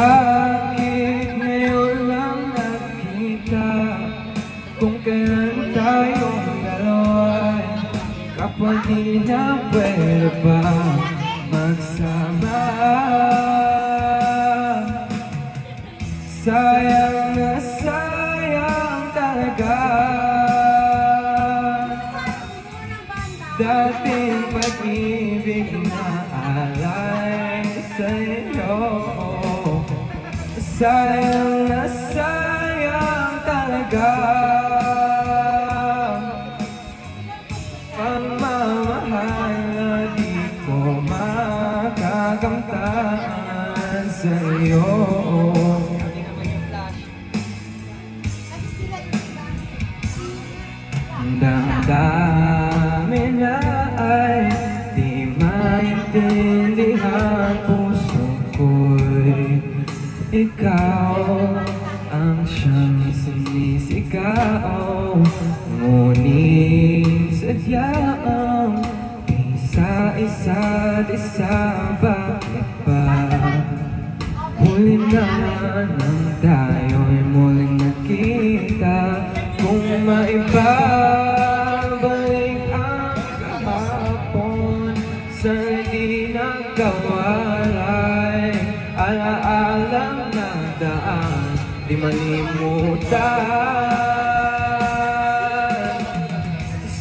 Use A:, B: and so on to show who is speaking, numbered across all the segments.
A: Bakit ngayon lang nakita kung kailan tayong dalawa kapag di na pwede pa magsama? Sayang na sayang talaga dating pag-ibig na alay sa'yo. Sayang na sayang talaga pagmamahal na di ko makakamtan sa'yo. Ang damdamin na ay di maintindihan, puso ko'y ikaw ang siyang sinisigaw. Ngunit sadyang isa-isa't isa, bakit ba huli na nang tayo'y muling nakita? Kung maibabalik ang kahapon sa di nagkawalay, alaalang na daan di malimutan.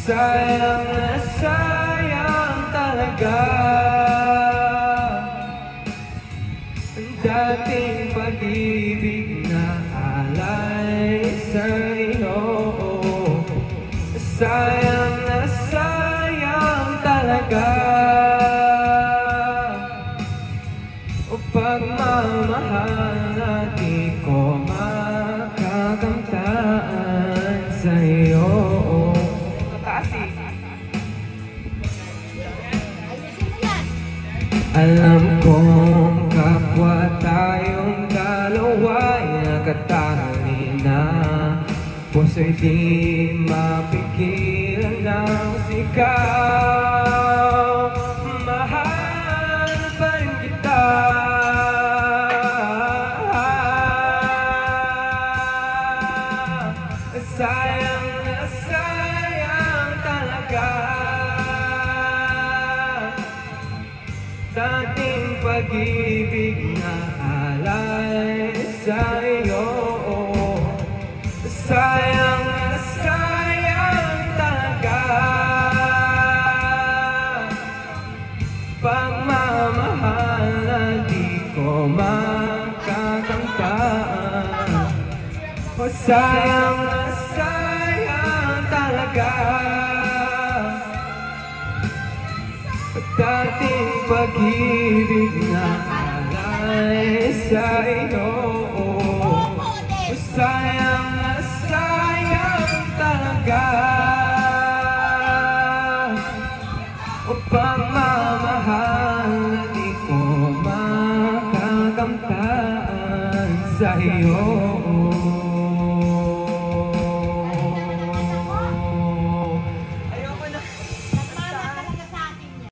A: Sayang na sayang talaga ang dating pag-ibig na alay sa'yo. Sayang na sayang talaga o pagmamahal na di ko makakamtan sa'yo. Alam kong kapwa tayong dalawa'y nakatarali na, puso'y di mapigilan ng sigaw. Mahal pa rin kita, sayang na sayang talaga dating pag-ibig na alay sa'yo. Sayang na sayang talaga pagmamahal na di ko makakamtan. O sayang na sayang talaga dating pag-ibig na alay sa'yo. Sayang na sayang talaga o pagmamahal na di ko makakamtan sa'yo.